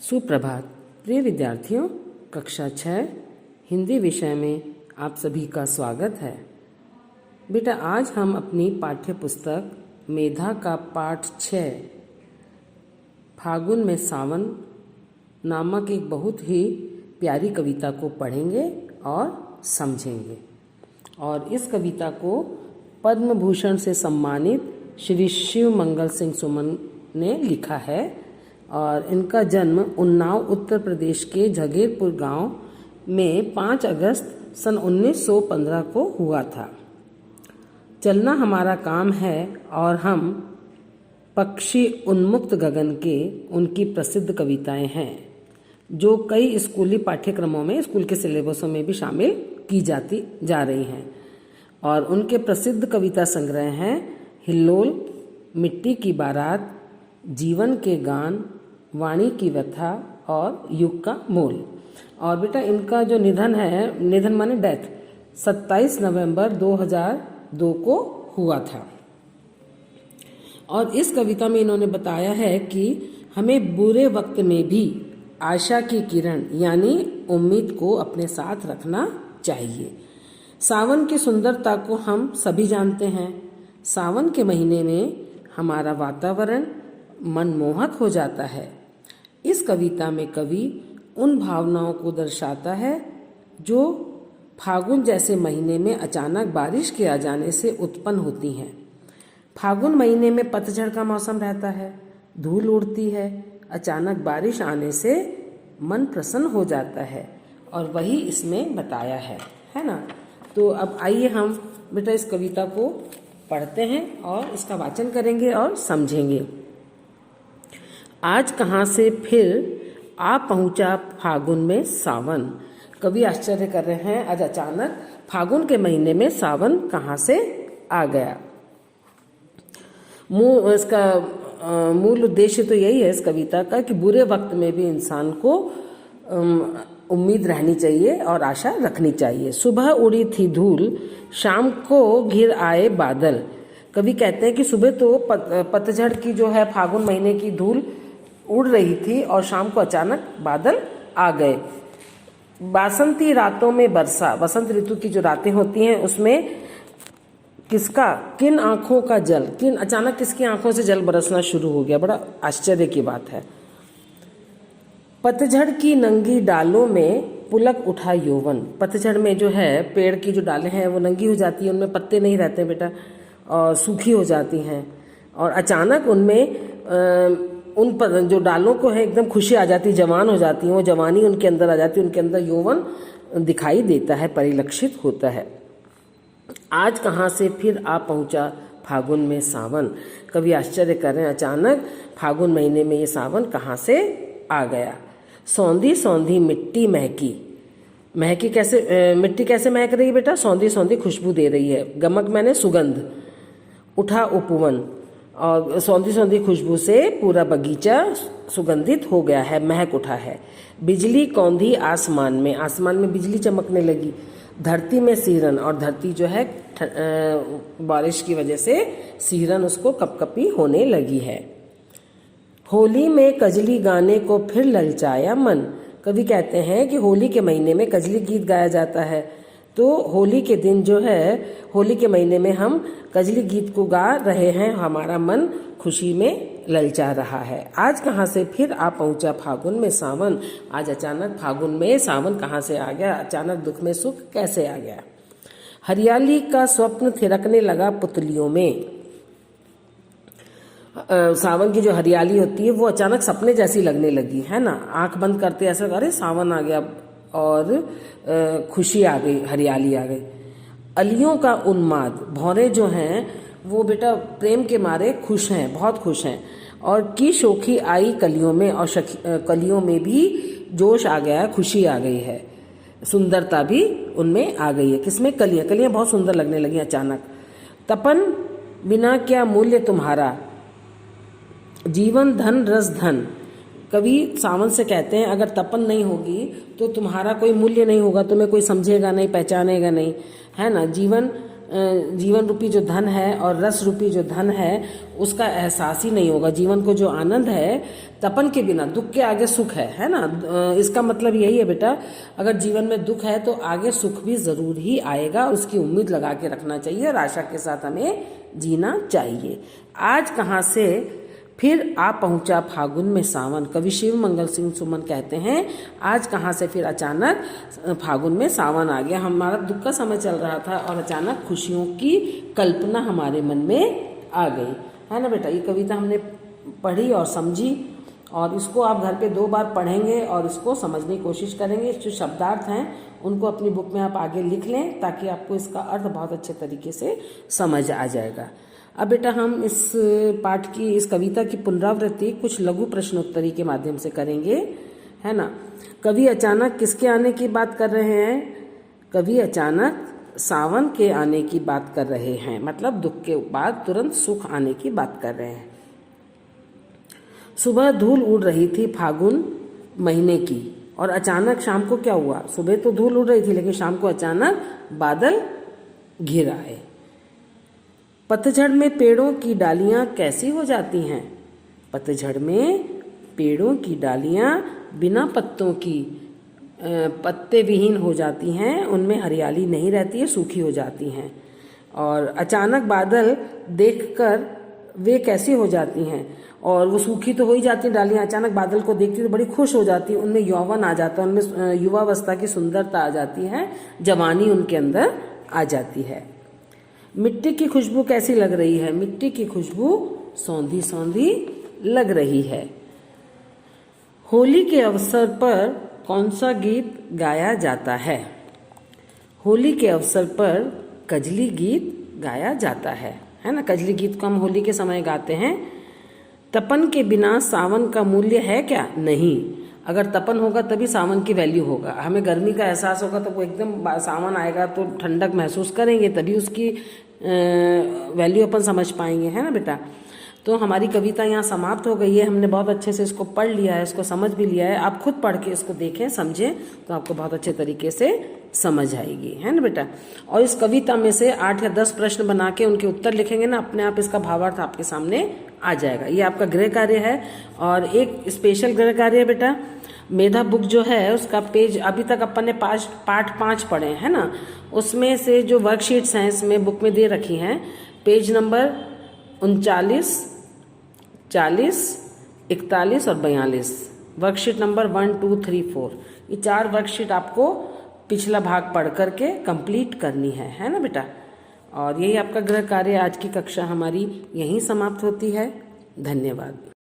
सुप्रभात प्रिय विद्यार्थियों, कक्षा 6 हिंदी विषय में आप सभी का स्वागत है। बेटा, आज हम अपनी पाठ्य पुस्तक मेधा का पाठ 6 फागुन में सावन नामक एक बहुत ही प्यारी कविता को पढ़ेंगे और समझेंगे। और इस कविता को पद्म भूषण से सम्मानित श्री शिव मंगल सिंह सुमन ने लिखा है और इनका जन्म उन्नाव उत्तर प्रदेश के जगीरपुर गांव में 5 अगस्त सन 1915 को हुआ था। चलना हमारा काम है और हम पक्षी उन्मुक्त गगन के उनकी प्रसिद्ध कविताएं हैं जो कई स्कूली पाठ्यक्रमों में, स्कूल के सिलेबसों में भी शामिल की जाती जा रही हैं। और उनके प्रसिद्ध कविता संग्रह हैं हिल्लोल, मिट्टी की बारात, जीवन के गान, वाणी की व्यथा और युग का मोल। और बेटा, इनका जो निधन माने डेथ 27 नवंबर 2002 को हुआ था। और इस कविता में इन्होंने बताया है कि हमें बुरे वक्त में भी आशा की किरण यानी उम्मीद को अपने साथ रखना चाहिए। सावन की सुंदरता को हम सभी जानते हैं। सावन के महीने में हमारा वातावरण मनमोहक हो जाता है। इस कविता में कवि उन भावनाओं को दर्शाता है जो फागुन जैसे महीने में अचानक बारिश के आ जाने से उत्पन्न होती हैं। फागुन महीने में पतझड़ का मौसम रहता है, धूल उड़ती है, अचानक बारिश आने से मन प्रसन्न हो जाता है और वही इसमें बताया है ना। तो अब आइए हम बेटा इस कविता को पढ़ते हैं और इसका वाचन करेंगे और समझेंगे। आज कहाँ से फिर आ पहुँचा फागुन में सावन। कवि आश्चर्य कर रहे हैं, आज अचानक फागुन के महीने में सावन कहाँ से आ गया। इसका मूल उद्देश्य तो यही है इस कविता का कि बुरे वक्त में भी इंसान को उम्मीद रहनी चाहिए और आशा रखनी चाहिए। सुबह उड़ी थी धूल, शाम को घिर आए बादल। कवि कहते हैं कि सुबह तो पतझड़ की जो है फागुन महीने की धूल उड़ रही थी और शाम को अचानक बादल आ गए। बासंती रातों में बरसा, वसंत ऋतु की जो रातें होती हैं उसमें किन आंखों का जल, अचानक किसकी आंखों से जल बरसना शुरू हो गया। बड़ा आश्चर्य की बात है। पतझड़ की नंगी डालों में पुलक उठा यौवन। पतझड़ में जो है पेड़ की जो डालें हैं वो नंगी हो जाती हैं, उनमें पत्ते नहीं रहते बेटा और सूखी हो जाती हैं। और अचानक उनमें उन पर जो डालों को है एकदम खुशी आ जाती, जवान हो जाती है, वो जवानी उनके अंदर आ जाती है, उनके अंदर यौवन दिखाई देता है, परिलक्षित होता है। आज कहाँ से फिर आ पहुँचा फागुन में सावन। कभी आश्चर्य कर रहे हैं, अचानक फागुन महीने में ये सावन कहाँ से आ गया। सौंधी सौंधी मिट्टी महकी कैसे, मिट्टी कैसे महक रही है बेटा, सौंधी सौंधी खुशबू दे रही है। गमक मैंने सुगंध। उठा उपवन, और सौंधी सौंधी खुशबू से पूरा बगीचा सुगंधित हो गया है, महक उठा है। बिजली कौंधी आसमान में बिजली चमकने लगी। धरती में सीरन, और धरती जो है बारिश की वजह से सीरन उसको कपकपी होने लगी है। होली में कजली गाने को फिर ललचाया मन। कवि कहते हैं कि होली के महीने में कजली गीत गाया जाता है, तो होली के दिन जो है, होली के महीने में हम कजली गीत को गा रहे हैं, हमारा मन खुशी में ललचा रहा है। आज कहाँ से फिर आ पहुँचा फागुन में सावन। आज अचानक फागुन में सावन कहाँ से आ गया, अचानक दुख में सुख कैसे आ गया। हरियाली का स्वप्न थिरकने लगा पुतलियों में। सावन की जो हरियाली होती है वो अचानक सपने जैसी लगने लगी है ना। आंख बंद करते ऐसा, अरे सावन आ गया और खुशी आ गई, हरियाली आ गई। अलियों का उन्माद, भौरे जो हैं वो बेटा प्रेम के मारे खुश हैं, बहुत खुश हैं। और की शोखी आई कलियों में, और कलियों में भी जोश आ गया है, खुशी आ गई है, सुंदरता भी उनमें आ गई है। किसमें, कलियां बहुत सुंदर लगने लगी अचानक। तपन बिना क्या मूल्य तुम्हारा, जीवन धन रस धन। कवि सावन से कहते हैं अगर तपन नहीं होगी तो तुम्हारा कोई मूल्य नहीं होगा, तुम्हें कोई समझेगा नहीं, पहचानेगा नहीं, है ना। जीवन जीवन रूपी जो धन है और रस रूपी जो धन है उसका एहसास ही नहीं होगा। जीवन को जो आनंद है, तपन के बिना दुख के आगे सुख है ना। इसका मतलब यही है बेटा, अगर जीवन में दुख है तो आगे सुख भी जरूर ही आएगा। उसकी उम्मीद लगा के रखना चाहिए और आशा के साथ हमें जीना चाहिए। आज कहाँ से फिर आ पहुंचा फागुन में सावन, कवि शिव मंगल सिंह सुमन कहते हैं, आज कहाँ से फिर अचानक फागुन में सावन आ गया। हमारा दुख का समय चल रहा था और अचानक खुशियों की कल्पना हमारे मन में आ गई, है ना बेटा। ये कविता हमने पढ़ी और समझी, और इसको आप घर पे 2 बार पढ़ेंगे और इसको समझने की कोशिश करेंगे। जो शब्दार्थ हैं उनको अपनी बुक में आप आगे लिख लें, ताकि आपको इसका अर्थ बहुत अच्छे तरीके से समझ आ जाएगा। अब बेटा हम इस पाठ की, इस कविता की पुनरावृत्ति कुछ लघु प्रश्नोत्तरी के माध्यम से करेंगे, है ना। कवि अचानक किसके आने की बात कर रहे हैं? कवि अचानक सावन के आने की बात कर रहे हैं, मतलब दुख के बाद तुरंत सुख आने की बात कर रहे हैं। सुबह धूल उड़ रही थी फागुन महीने की, और अचानक शाम को क्या हुआ? सुबह तो धूल उड़ रही थी, लेकिन शाम को अचानक बादल घिर आए। पतझड़ में पेड़ों की डालियां कैसी हो जाती हैं? पतझड़ में पेड़ों की डालियां बिना पत्तों की, पत्ते विहीन हो जाती हैं, उनमें हरियाली नहीं रहती है, सूखी हो जाती हैं। और अचानक बादल देखकर वे कैसी हो जाती हैं? और वो सूखी तो हो ही जाती हैं डालियां, अचानक बादल को देखती तो बड़ी खुश हो जाती है, उनमें यौवन आ जाता है, उनमें युवावस्था की सुंदरता आ जाती है, जवानी उनके अंदर आ जाती है। मिट्टी की खुशबू कैसी लग रही है? मिट्टी की खुशबू सौंधी सौंधी लग रही है। होली के अवसर पर कौन सा गीत गाया जाता है? होली के अवसर पर कजली गीत गाया जाता है ना। कजली गीत को हम होली के समय गाते हैं। तपन के बिना सावन का मूल्य है क्या? नहीं। अगर तपन होगा तभी सावन की वैल्यू होगा। हमें गर्मी का एहसास होगा तो वो एकदम सावन आएगा तो ठंडक महसूस करेंगे, तभी उसकी वैल्यू अपन समझ पाएंगे, है ना बेटा। तो हमारी कविता यहाँ समाप्त हो गई है। हमने बहुत अच्छे से इसको पढ़ लिया है, इसको समझ भी लिया है। आप खुद पढ़ के इसको देखें, समझें, तो आपको बहुत अच्छे तरीके से समझ आएगी, है ना बेटा। और इस कविता में से 8 या 10 प्रश्न बना के उनके उत्तर लिखेंगे ना, अपने आप इसका भावार्थ आपके सामने आ जाएगा। ये आपका गृह कार्य है। और एक स्पेशल गृह कार्य है बेटा, मेधा बुक जो है उसका पेज, अभी तक अपन ने पाठ 5 पढ़े हैं ना, उसमें से जो वर्कशीट्स हैं इसमें बुक में दे रखी हैं, पेज नंबर 39, 40, 41 और 42, वर्कशीट नंबर 1, 2, 3, 4, ये 4 वर्कशीट आपको पिछला भाग पढ़ करके कंप्लीट करनी है ना बेटा। और यही आपका गृह कार्य। आज की कक्षा हमारी यहीं समाप्त होती है। धन्यवाद।